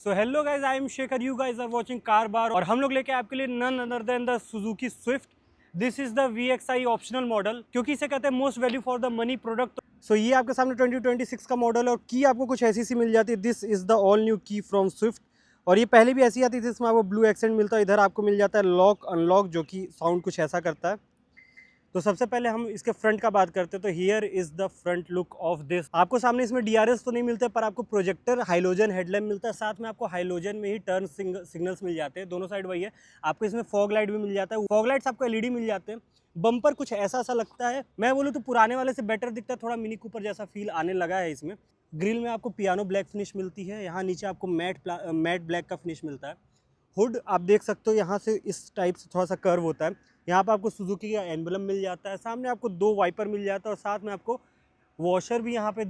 So hello guys, I am Shekhar, you guys are watching car bar. और हम लोग लेके आपके लिए none other than the Suzuki Swift. This is the VXI optional model, क्योंकि इसे कहते हैं most value for the money product. So ये आपके सामने 2026 का मॉडल है और की आपको कुछ ऐसी सी मिल जाती है। This is the all new की फ्रॉम स्विफ्ट। और ये पहले भी ऐसी आती थी, इसमें आपको ब्लू एक्सेंट मिलता है। इधर आपको मिल जाता है लॉक अनलॉक, जो कि साउंड कुछ ऐसा करता है। तो सबसे पहले हम इसके फ्रंट का बात करते हैं। तो here is the front look of this. आपको सामने इसमें DRS तो नहीं मिलते, पर आपको प्रोजेक्टर हाइलोजन हेडलैम्प मिलता है। साथ में आपको हाइलोजन में ही टर्न सिग्नल्स मिल जाते हैं, दोनों साइड वही है। आपको इसमें फॉग लाइट भी मिल जाता है, फॉग लाइट्स आपको LED मिल जाते हैं। बम्पर कुछ ऐसा सा लगता है, मैं बोलूँ तो पुराने वाले से बेटर दिखता है, थोड़ा मिनी कूपर जैसा फील आने लगा है इसमें। ग्रिल में आपको पियानो ब्लैक फिनिश मिलती है, यहाँ नीचे आपको मैट ब्लैक का फिनिश मिलता है। हुड आप देख सकते हो, यहाँ से इस टाइप से थोड़ा सा कर्व होता है। यहाँ पर आपको सुजुकी का एम्बलम मिल जाता है, सामने आपको 2 वाइपर मिल जाता है और साथ में आपको वॉशर भी यहाँ पे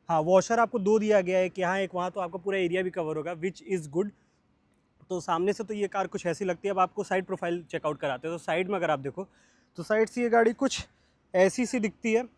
हाँ, वॉशर आपको 2 दिया गया है, एक यहाँ एक वहाँ, तो आपका पूरा एरिया भी कवर होगा, विच इज़ गुड। तो सामने से तो ये कार कुछ ऐसी लगती है। अब आपको साइड प्रोफाइल चेकआउट कराते हैं। तो साइड में अगर आप देखो तो साइड से ये गाड़ी कुछ ऐसी सी दिखती है।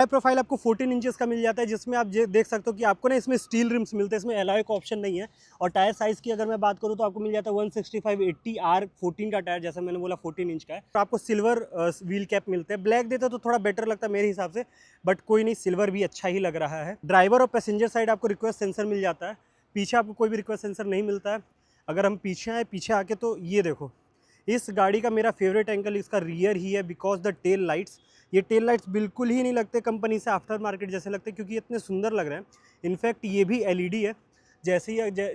टायर प्रोफाइल आपको 14 इंचेस का मिल जाता है, जिसमें आप देख सकते हो कि आपको ना इसमें स्टील रिम्स मिलते हैं, इसमें एलॉय का ऑप्शन नहीं है। और टायर साइज़ की अगर मैं बात करूँ तो आपको मिल जाता है 165/80 R14 का टायर, जैसा मैंने बोला 14 इंच का है। तो आपको सिल्वर व्हील कैप मिलते हैं। ब्लैक देते तो थोड़ा बेटर लगता है मेरे हिसाब से, बट कोई नहीं, सिल्वर भी अच्छा ही लग रहा है। ड्राइवर और पैसेंजर साइड आपको रिक्वेस्ट सेंसर मिल जाता है। पीछे आपको कोई भी रिक्वेस्ट सेंसर नहीं मिलता है। अगर हम पीछे आए, पीछे आके तो ये देखो, इस गाड़ी का मेरा फेवरेट एंगल इसका रियर ही है, बिकॉज द टेल लाइट्स। ये टेल लाइट्स बिल्कुल ही नहीं लगते कंपनी से आफ्टर मार्केट जैसे लगते, क्योंकि इतने सुंदर लग रहे हैं। इनफैक्ट ये भी LED है।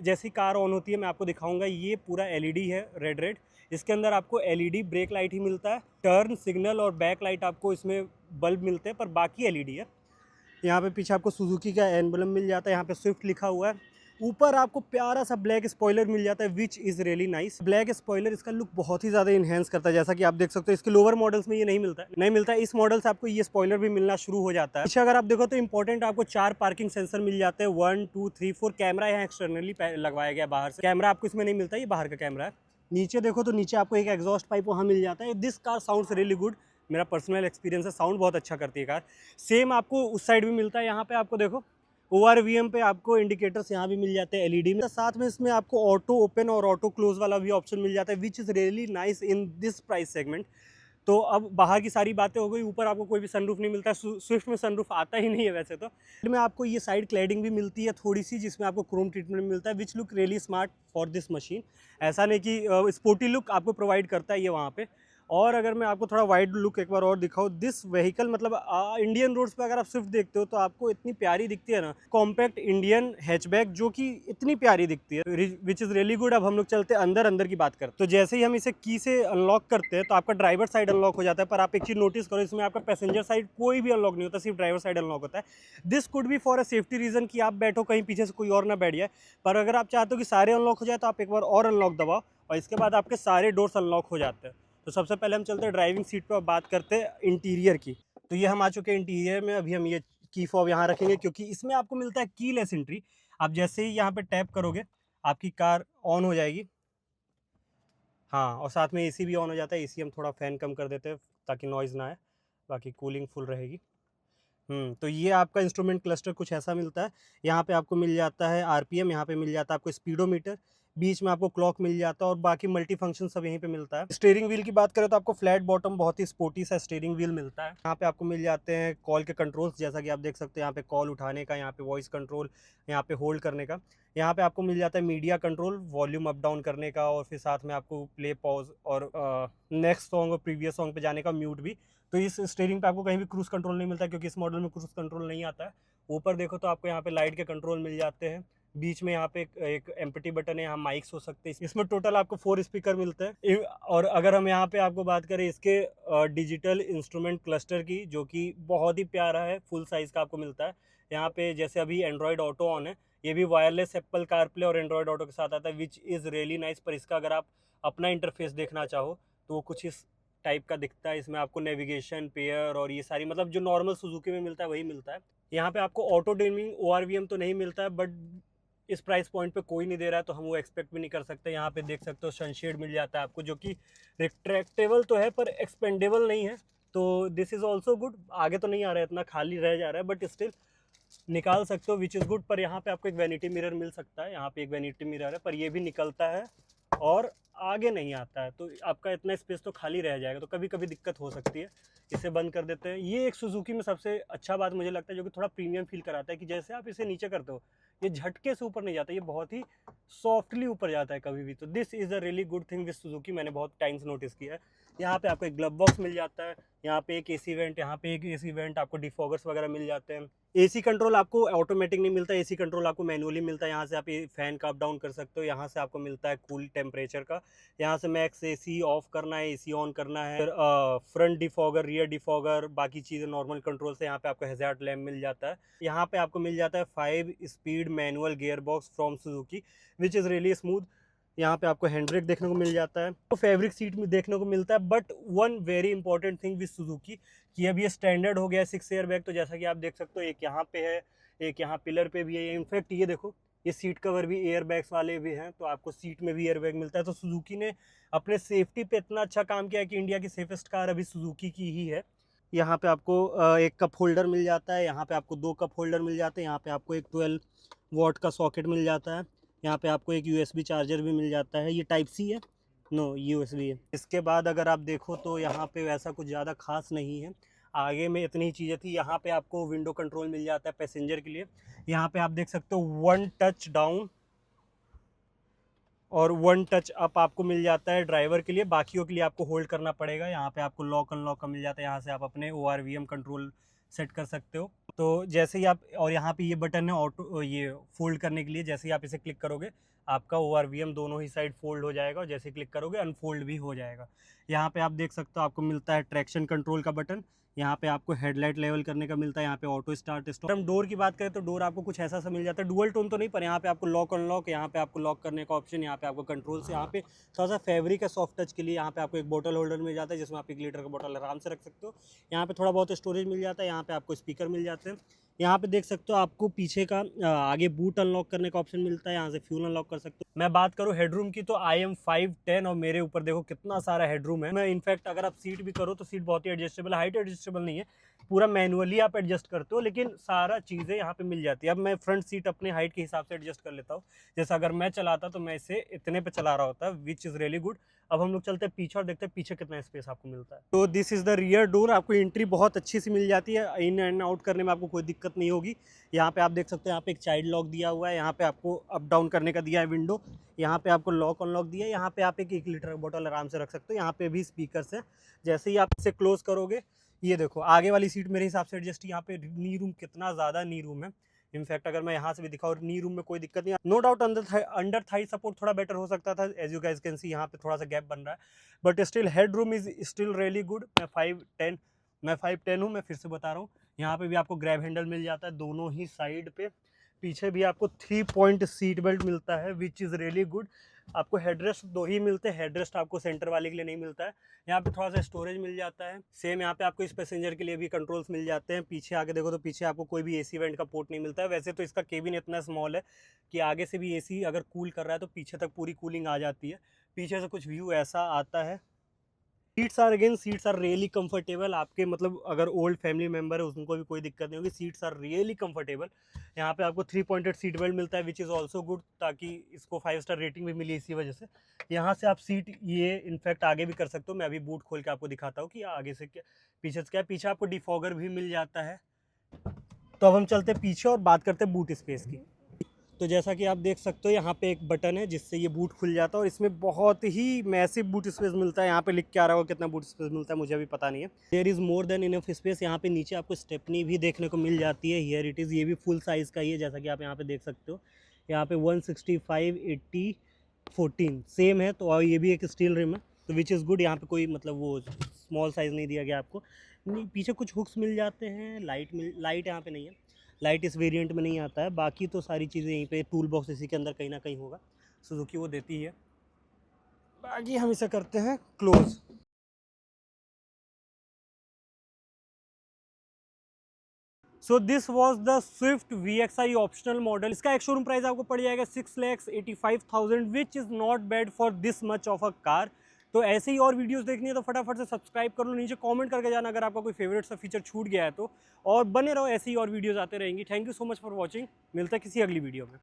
जैसी कार ऑन होती है मैं आपको दिखाऊंगा, ये पूरा LED है, रेड रेड। इसके अंदर आपको LED ब्रेक लाइट ही मिलता है, टर्न सिग्नल और बैक लाइट आपको इसमें बल्ब मिलते हैं, पर बाकी LED है। यहाँ पे पीछे आपको सुजुकी का एम्बलम मिल जाता है, यहाँ पे स्विफ्ट लिखा हुआ है। ऊपर आपको प्यारा सा ब्लैक स्पॉइलर मिल जाता है, which is really nice. Black spoiler इसका लुक बहुत ही ज़्यादा इन्हेंस करता है, जैसा कि आप देख सकते हो। इसके लोअर मॉडल्स में ये नहीं मिलता है। इस मॉडल से आपको ये स्पॉइलर भी मिलना शुरू हो जाता है। पीछे अगर आप देखो तो इंपॉर्टेंट आपको 4 पार्किंग सेंसर मिल जाते हैं, 1 2 3 4। कैमरा यहाँ एक्सटर्नली लगवाया गया, बाहर से कैमरा आपको इसमें नहीं मिलता, ये बाहर का कैमरा है। नीचे देखो तो नीचे आपको एक एग्जॉस्ट पाइप वहाँ मिल जाता है। This car sounds really good. मेरा पर्सनल एक्सपीरियंस है, साउंड बहुत अच्छा करती है कार। सेम आपको उस साइड भी मिलता है। यहाँ पे आपको देखो ORVM पे आपको इंडिकेटर्स यहाँ भी मिल जाते हैं LED में। साथ में इसमें आपको ऑटो ओपन और ऑटो क्लोज वाला भी ऑप्शन मिल जाता है, which is really nice in this price segment. तो अब बाहर की सारी बातें हो गई, ऊपर आपको कोई भी सनरूफ नहीं मिलता। स्विफ्ट में सनरूफ आता ही नहीं है वैसे तो। में आपको ये साइड क्लैडिंग भी मिलती है थोड़ी सी, जिसमें आपको क्रोम ट्रीटमेंट मिलता है, which look really smart for this machine. ऐसा नहीं कि स्पोर्टी लुक आपको प्रोवाइड करता है ये वहाँ पे। और अगर मैं आपको थोड़ा वाइड लुक एक बार और दिखाऊँ, दिस व्हीकल मतलब इंडियन रोड्स पे अगर आप स्विफ्ट देखते हो तो आपको इतनी प्यारी दिखती है ना, कॉम्पैक्ट इंडियन हैचबैक, जो कि इतनी प्यारी दिखती है, विच इज़ रियली गुड। अब हम लोग चलते हैं अंदर की बात करते हैं। तो जैसे ही हम इसे की से अनलॉक करते हैं तो आपका ड्राइवर साइड अनलॉक हो जाता है, पर आप एक चीज़ नोटिस करो, इसमें आपका पैसेंजर साइड कोई भी अनलॉक नहीं होता, सिर्फ ड्राइवर साइड अनलॉक होता है। This could be for a safety reason, कि आप बैठो कहीं पीछे से कोई और ना बैठ जाए। पर अगर आप चाहते हो कि सारे अनलॉक हो जाए तो आप एक बार और अनलॉक दबाओ और इसके बाद आपके सारे डोर्स अनलॉक हो जाते हैं। तो सबसे पहले हम चलते हैं ड्राइविंग सीट पर, बात करते हैं इंटीरियर की। तो ये हम आ चुके हैं इंटीरियर में। अभी हम ये की फॉब यहाँ रखेंगे, क्योंकि इसमें आपको मिलता है कीलेस एंट्री। आप जैसे ही यहाँ पे टैप करोगे आपकी कार ऑन हो जाएगी। हाँ, और साथ में AC भी ऑन हो जाता है। AC हम थोड़ा फैन कम कर देते हैं ताकि नॉइज़ ना आए, बाकी कूलिंग फुल रहेगी। तो ये आपका इंस्ट्रूमेंट क्लस्टर कुछ ऐसा मिलता है। यहाँ पे आपको मिल जाता है RPM, यहाँ पे मिल जाता है आपको स्पीडोमीटर, बीच में आपको क्लॉक मिल जाता है और बाकी मल्टी फंक्शन सब यहीं पे मिलता है। स्टीयरिंग व्हील की बात करें तो आपको फ्लैट बॉटम बहुत ही स्पोर्टी सा स्टीयरिंग व्हील मिलता है। यहाँ पे आपको मिल जाते हैं कॉल के कंट्रोल्स, जैसा कि आप देख सकते हैं, यहाँ पे कॉल उठाने का, यहाँ पे वॉइस कंट्रोल, यहाँ पे होल्ड करने का। यहाँ पे आपको मिल जाता है media control, volume up down करने का, और फिर साथ में आपको प्ले पॉज और नेक्स्ट सॉन्ग और प्रीवियस सॉन्ग पे जाने का म्यूट भी। तो इस स्टीयरिंग पे आपको कहीं भी क्रूज कंट्रोल नहीं मिलता, क्योंकि इस मॉडल में क्रूज कंट्रोल नहीं आता है। ऊपर देखो तो आपको यहाँ पे लाइट के कंट्रोल मिल जाते हैं। बीच में यहाँ पे एक एम्प्टी बटन है, यहाँ माइक्स हो सकते हैं। इसमें टोटल आपको 4 स्पीकर मिलते हैं। और अगर हम यहाँ पे आपको बात करें इसके डिजिटल इंस्ट्रूमेंट क्लस्टर की, जो कि बहुत ही प्यारा है, फुल साइज का आपको मिलता है। यहाँ पे जैसे अभी एंड्रॉयड ऑटो ऑन है, ये भी वायरलेस एप्पल कारप्ले और एंड्रॉयड ऑटो के साथ आता है, विच इज़ रियली नाइस। पर इसका अगर आप अपना इंटरफेस देखना चाहो तो वो कुछ इस टाइप का दिखता है। इसमें आपको नेविगेशन, पेयर और ये सारी, मतलब जो नॉर्मल सुजुकी में मिलता है वही मिलता है। यहाँ पे आपको ऑटो डिमिंग ORVM तो नहीं मिलता है, बट इस प्राइस पॉइंट पे कोई नहीं दे रहा है तो हम वो एक्सपेक्ट भी नहीं कर सकते। यहाँ पे देख सकते हो सनशेड मिल जाता है आपको, जो कि रिट्रैक्टेबल तो है पर एक्सपेंडेबल नहीं है। तो दिस इज़ ऑल्सो गुड। आगे तो नहीं आ रहा है, इतना खाली रह जा रहा है, बट स्टिल निकाल सकते हो, विच इज़ गुड। पर यहाँ पे आपको एक वैनिटी मिरर मिल सकता है, यहाँ पे एक वैनिटी मिरर है, पर ये भी निकलता है और आगे नहीं आता है, तो आपका इतना स्पेस तो खाली रह जाएगा, तो कभी कभी दिक्कत हो सकती है। इसे बंद कर देते हैं। ये एक सुजुकी में सबसे अच्छा बात मुझे लगता है, जो कि थोड़ा प्रीमियम फील कराता है, कि जैसे आप इसे नीचे करते हो ये झटके से ऊपर नहीं जाता, ये बहुत ही सॉफ्टली ऊपर जाता है कभी भी। तो this is a really good thing with Suzuki, मैंने बहुत टाइम से नोटिस किया है। यहाँ पे आपको एक ग्लव बॉक्स मिल जाता है, यहाँ पे एक एसी वेंट, यहाँ पे एक एसी वेंट, आपको डिफॉगर्स वगैरह मिल जाते हैं। एसी कंट्रोल आपको ऑटोमेटिक नहीं मिलता, एसी कंट्रोल आपको मैनुअली मिलता है। यहाँ से आप फैन का अप डाउन कर सकते हो, यहाँ से आपको मिलता है कूल टेम्परेचर का, यहाँ से मैक्स एसी ऑफ करना है, एसी ऑन करना है, फिर फ्रंट डिफॉगर, रियर डिफॉगर, बाकी चीज़ें नॉर्मल कंट्रोल से। यहाँ पे आपको हैजार्ड लैम्प मिल जाता है। यहाँ पे आपको मिल जाता है 5 speed manual gear box from Suzuki, which is really smooth. यहाँ पे आपको हैंड ब्रेक देखने को मिल जाता है, तो फैब्रिक सीट में देखने को मिलता है। But one very important thing with Suzuki, कि अब ये स्टैंडर्ड हो गया है 6 एयर बैग। तो जैसा कि आप देख सकते हो, एक यहाँ पे है, एक यहाँ पिलर पे भी है। इनफैक्ट ये देखो, ये सीट कवर भी एयर बैग्स वाले भी हैं, तो आपको सीट में भी एयर बैग मिलता है। तो सुजुकी ने अपने सेफ्टी पे इतना अच्छा काम किया है कि इंडिया की सेफेस्ट कार अभी सुजुकी की ही है। यहाँ पे आपको एक कप होल्डर मिल जाता है, यहाँ पे आपको 2 कप होल्डर मिल जाते हैं, यहाँ पे आपको एक 12 वॉट का सॉकेट मिल जाता है, यहाँ पे आपको एक USB चार्जर भी मिल जाता है। ये टाइप सी है, नो USB है। इसके बाद अगर आप देखो तो यहाँ पे वैसा कुछ ज़्यादा खास नहीं है, आगे में इतनी ही चीज़ें थी। यहाँ पे आपको विंडो कंट्रोल मिल जाता है पैसेंजर के लिए। यहाँ पे आप देख सकते हो 1 टच डाउन और 1 टच अप आपको मिल जाता है ड्राइवर के लिए, बाकियों के लिए आपको होल्ड करना पड़ेगा। यहाँ पे आपको लॉक अनलॉक का मिल जाता है, यहाँ से आप अपने ORVM कंट्रोल सेट कर सकते हो। तो जैसे ही आप, और यहाँ पे ये बटन है ऑटो, ये फोल्ड करने के लिए, जैसे ही आप इसे क्लिक करोगे आपका ORVM दोनों ही साइड फोल्ड हो जाएगा, और जैसे ही क्लिक करोगे अनफोल्ड भी हो जाएगा। यहाँ पे आप देख सकते हो आपको मिलता है ट्रैक्शन कंट्रोल का बटन, यहाँ पे आपको हेडलाइट लेवल करने का मिलता है, यहाँ पे ऑटो स्टार्ट स्टॉप। हम डोर की बात करें तो डोर आपको कुछ ऐसा सा मिल जाता है, डुअल टोन तो नहीं, पर यहाँ पे आपको लॉक अनलॉक, यहाँ पे आपको लॉक करने का ऑप्शन, यहाँ पे आपको कंट्रोल से, यहाँ पे थोड़ा सा फैब्रिक है सॉफ्ट टच के लिए। यहाँ पे आपको एक बोतल होल्डर मिल जाता है, जिसमें आप 1 लीटर का बोतल आराम से रख सकते हो। यहाँ पे थोड़ा बहुत स्टोरेज मिल जाता है, यहाँ पे आपको स्पीकर मिल जाते हैं। यहाँ पे देख सकते हो आपको पीछे का आगे बूट अनलॉक करने का ऑप्शन मिलता है, यहाँ से फ्यूल अनलॉक कर सकते हो। मैं बात करूँ हेडरूम की तो आई एम 5'10" और मेरे ऊपर देखो कितना सारा हेडरूम है। मैं इनफैक्ट अगर आप सीट भी करो तो सीट बहुत ही एडजस्टेबल, हाइट एडजस्टेबल नहीं है, पूरा मैनुअली आप एडजस्ट करते हो, लेकिन सारा चीज़ें यहाँ पे मिल जाती है। अब मैं फ्रंट सीट अपने हाइट के हिसाब से एडजस्ट कर लेता हूँ, जैसा अगर मैं चलाता तो मैं इसे इतने पे चला रहा होता, विच इज़ रियली गुड। अब हम लोग चलते हैं पीछे और देखते हैं पीछे कितना स्पेस आपको मिलता है। तो this is the rear door, आपको एंट्री बहुत अच्छी सी मिल जाती है, इन एंड आउट करने में आपको कोई दिक्कत नहीं होगी। यहाँ पे आप देख सकते हो, यहाँ पे एक चाइल्ड लॉक दिया हुआ है, यहाँ पे आपको अप डाउन करने का दिया है विंडो, यहाँ पे आपको लॉक अनलॉक दिया है, यहाँ पे आप एक 1 लीटर का बोतल आराम से रख सकते हो। यहाँ पे भी स्पीकर्स है, जैसे ही आप इसे क्लोज करोगे, ये देखो आगे वाली सीट मेरे हिसाब से एडजस्ट, यहाँ पे नी रूम कितना ज़्यादा नी रूम है। इनफैक्ट अगर मैं यहाँ से भी दिखाऊँ, नी रूम में कोई दिक्कत नहीं है। No doubt under thigh support थोड़ा बेटर हो सकता था, as you guys can see यहाँ पे थोड़ा सा गैप बन रहा है, but still head room is still really good. मैं 5'10" हूँ, मैं फिर से बता रहा हूँ। यहाँ पे भी आपको ग्रैब हैंडल मिल जाता है दोनों ही साइड पे, पीछे भी आपको 3 पॉइंट सीट बेल्ट मिलता है, विच इज़ रियली गुड। आपको हेडरेस्ट 2 ही मिलते हैं, हेडरेस्ट आपको सेंटर वाले के लिए नहीं मिलता है। यहाँ पे थोड़ा सा स्टोरेज मिल जाता है, सेम यहाँ पे आपको इस पैसेंजर के लिए भी कंट्रोल्स मिल जाते हैं। पीछे आगे देखो तो पीछे आपको कोई भी एसी वेंट का पोर्ट नहीं मिलता है। वैसे तो इसका केबिन इतना स्मॉल है कि आगे से भी एसी अगर कूल कर रहा है तो पीछे तक पूरी कूलिंग आ जाती है। पीछे से कुछ व्यू ऐसा आता है। सीट्स आर रियली कंफर्टेबल, आपके मतलब अगर ओल्ड फैमिली मेंबर है उनको भी कोई दिक्कत नहीं होगी, सीट्स आर रियली कंफर्टेबल। यहाँ पे आपको 3 पॉइंटेड सीट बेल्ट मिलता है, विच इज़ ऑल्सो गुड, ताकि इसको 5 स्टार रेटिंग भी मिली इसी वजह से। यहाँ से आप सीट ये इनफैक्ट आगे भी कर सकते हो, मैं अभी बूट खोल के आपको दिखाता हूँ कि आगे से क्या पीछे से क्या। पीछे आपको डिफॉगर भी मिल जाता है। तो अब हम चलते हैं पीछे और बात करते हैं बूट स्पेस की। तो जैसा कि आप देख सकते हो, यहाँ पे एक बटन है जिससे ये बूट खुल जाता है, और इसमें बहुत ही मैसिव बूट स्पेस मिलता है। यहाँ पे लिख के आ रहा होगा कितना बूट स्पेस मिलता है, मुझे अभी पता नहीं है। There is more than enough space. यहाँ पे नीचे आपको स्टेपनी भी देखने को मिल जाती है, हियर इट इज़, ये भी फुल साइज़ का ही है, जैसा कि आप यहाँ पे देख सकते हो। यहाँ पे 165, 80, 14 सेम है, तो ये भी एक स्टील रिम है, तो विच इज़ गुड। यहाँ पे कोई मतलब वो स्मॉल साइज़ नहीं दिया गया आपको। पीछे कुछ हुक्स मिल जाते हैं, लाइट यहाँ पे नहीं है, लाइट इस वेरिएंट में नहीं आता है। बाकी तो सारी चीज़ें यहीं पे, टूल बॉक्स इसी के अंदर कहीं ना कहीं होगा, सुजुकी वो देती है। बाकी हम इसे करते हैं close. So this was the Swift VXI optional model. इसका एक शोरूम प्राइस आपको पड़ जाएगा 6,85,000, which is not bad for this much of a car. तो ऐसे ही और वीडियोस देखनी है तो फटाफट से सब्सक्राइब कर लो, नीचे कमेंट करके जाना अगर आपका कोई फेवरेट सा फीचर छूट गया है तो, और बने रहो, ऐसे ही और वीडियोस आते रहेंगी। Thank you so much for watching, मिलता है किसी अगली वीडियो में।